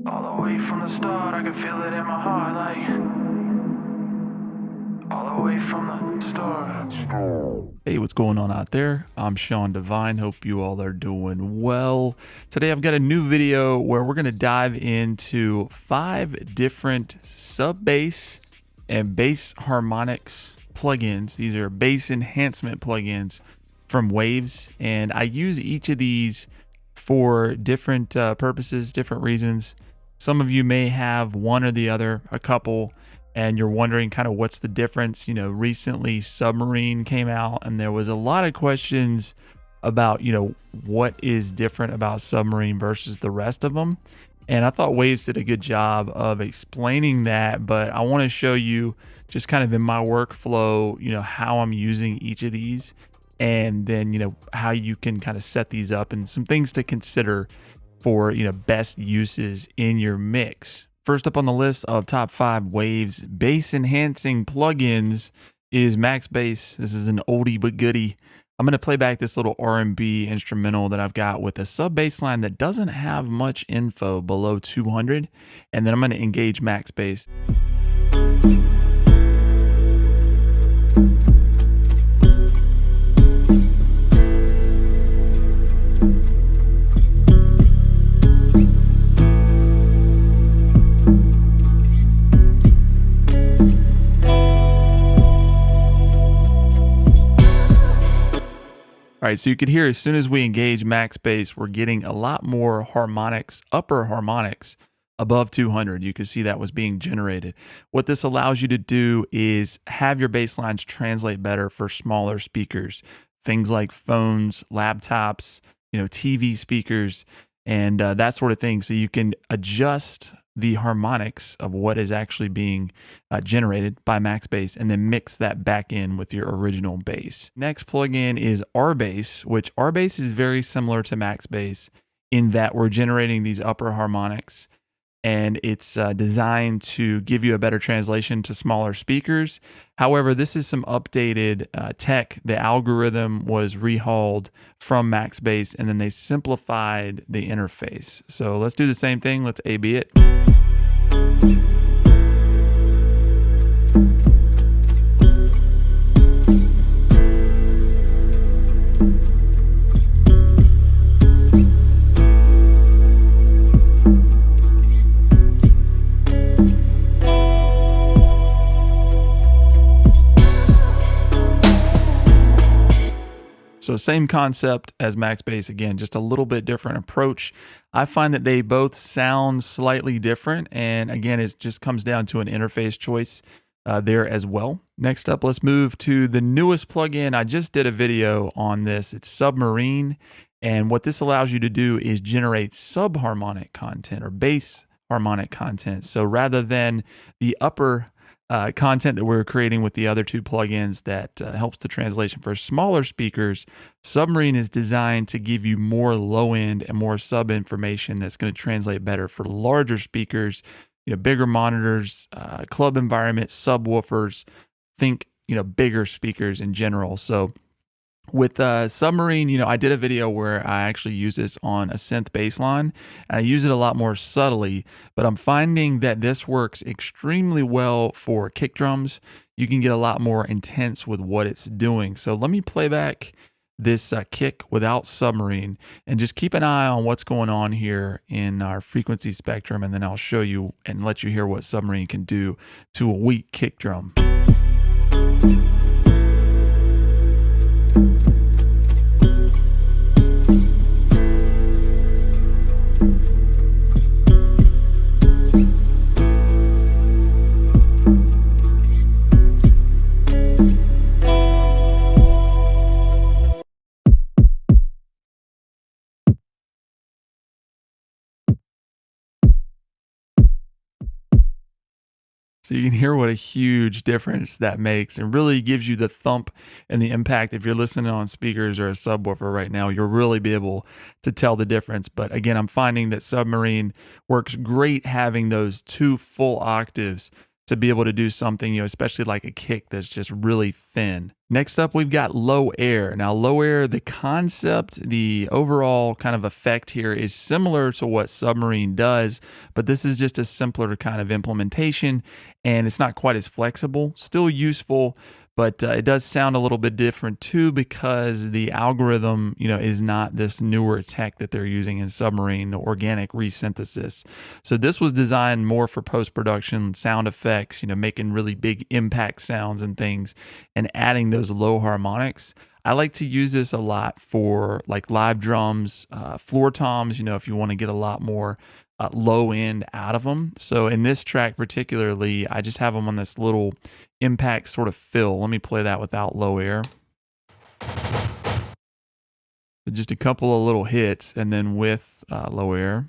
All the way from the start, I can feel it in my heart, like all the way from the start. Hey, what's going on out there? I'm Sean Devine. Hope you all are doing well. Today I've got a new video where we're going to dive into 5 different sub bass and bass harmonics plugins. These are bass enhancement plugins from Waves, and I use each of these for different purposes, different reasons. Some of you may have one or the other, a couple, and you're wondering kind of what's the difference. You know, recently Submarine came out and there was a lot of questions about, what is different about Submarine versus the rest of them. And I thought Waves did a good job of explaining that, but I want to show you just kind of in my workflow, how I'm using each of these, and then, how you can kind of set these up and some things to consider for, best uses in your mix. First up on the list of top 5 Waves bass enhancing plugins is Max Bass. This is an oldie but goodie. I'm going to play back this little R&B instrumental that I've got with a sub bass line that doesn't have much info below 200, and then I'm going to engage Max Bass. All right, so you could hear as soon as we engage max bass, we're getting a lot more harmonics, upper harmonics above 200. You can see that was being generated. What this allows you to do is have your bass lines translate better for smaller speakers, things like phones, laptops, TV speakers, and that sort of thing. So you can adjust the harmonics of what is actually being generated by max bass and then mix that back in with your original bass. Next plugin is RBass, which RBass is very similar to max bass in that we're generating these upper harmonics, and it's designed to give you a better translation to smaller speakers. However, this is some updated tech. The algorithm was rehauled from max bass, and then they simplified the interface. So let's do the same thing. Let's A/B it. So same concept as max bass, again, just a little bit different approach. I find that they both sound slightly different, and again, it just comes down to an interface choice there as well. Next up, let's move to the newest plugin. I just did a video on this. It's Submarine, and what this allows you to do is generate subharmonic content or bass harmonic content. So rather than the upper content that we're creating with the other 2 plugins that helps the translation for smaller speakers, Submarine is designed to give you more low end and more sub information that's going to translate better for larger speakers, bigger monitors, club environment, subwoofers, think, bigger speakers in general. So with Submarine, I did a video where I actually use this on a synth bass line, and I use it a lot more subtly, but I'm finding that this works extremely well for kick drums. You can get a lot more intense with what it's doing. So let me play back this kick without Submarine and just keep an eye on what's going on here in our frequency spectrum, and then I'll show you and let you hear what Submarine can do to a weak kick drum. So you can hear what a huge difference that makes, and really gives you the thump and the impact. If you're listening on speakers or a subwoofer right now, you'll really be able to tell the difference. But again, I'm finding that Submarine works great having those 2 full octaves to be able to do something, especially like a kick that's just really thin. Next up, we've got low air. Now, low air, the concept, the overall kind of effect here is similar to what Submarine does, but this is just a simpler kind of implementation, and it's not quite as flexible. Still useful, but it does sound a little bit different too, because the algorithm, is not this newer tech that they're using in Submarine, the organic resynthesis. So this was designed more for post-production sound effects, making really big impact sounds and things, and adding those low harmonics. I like to use this a lot for like live drums, floor toms, if you want to get a lot more low end out of them. So in this track particularly, I just have them on this little impact sort of fill. Let me play that without low air. Just a couple of little hits, and then with low air.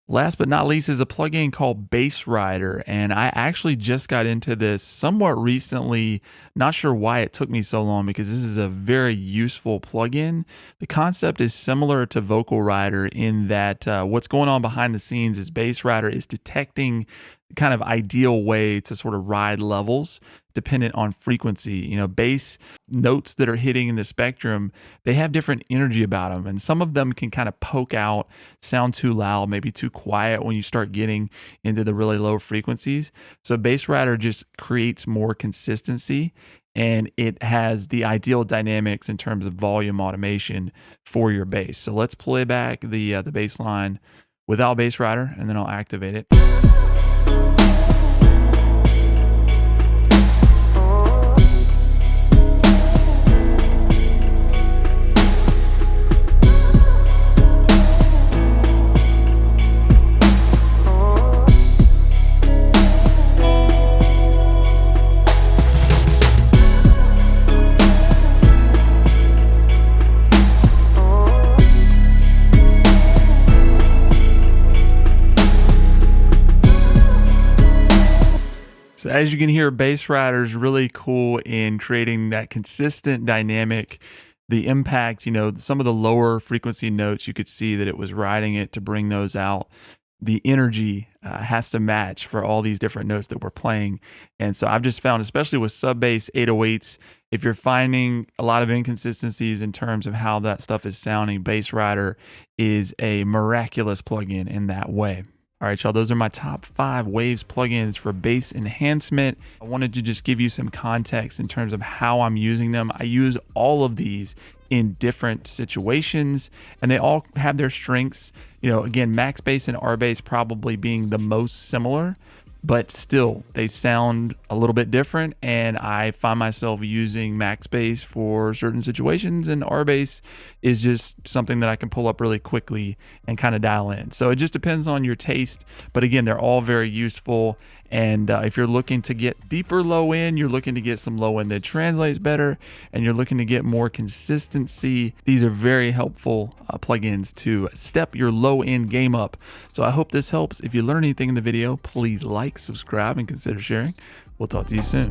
Last but not least is a plugin called Bass Rider, and I actually just got into this somewhat recently. Not sure why it took me so long, because this is a very useful plugin. The concept is similar to Vocal Rider in that what's going on behind the scenes is Bass Rider is detecting the kind of ideal way to sort of ride levels dependent on frequency. Bass notes that are hitting in the spectrum, they have different energy about them, and some of them can kind of poke out, sound too loud, maybe too quiet when you start getting into the really low frequencies. So Bass Rider just creates more consistency, and it has the ideal dynamics in terms of volume automation for your bass. So let's play back the bass line without Bass Rider, and then I'll activate it. So as you can hear, Bass Rider is really cool in creating that consistent dynamic. The impact, some of the lower frequency notes, you could see that it was riding it to bring those out. The energy has to match for all these different notes that we're playing. And so I've just found, especially with sub-bass 808s, if you're finding a lot of inconsistencies in terms of how that stuff is sounding, Bass Rider is a miraculous plugin in that way. All right, y'all, those are my top 5 Waves plugins for bass enhancement. I wanted to just give you some context in terms of how I'm using them. I use all of these in different situations, and they all have their strengths. Again, max bass and R bass probably being the most similar, but still they sound a little bit different, and I find myself using max bass for certain situations, and R bass is just something that I can pull up really quickly and kind of dial in. So it just depends on your taste, but again, they're all very useful. And if you're looking to get deeper low end, you're looking to get some low end that translates better, and you're looking to get more consistency, these are very helpful plugins to step your low end game up. So I hope this helps. If you learn anything in the video, please like, subscribe, and consider sharing. We'll talk to you soon.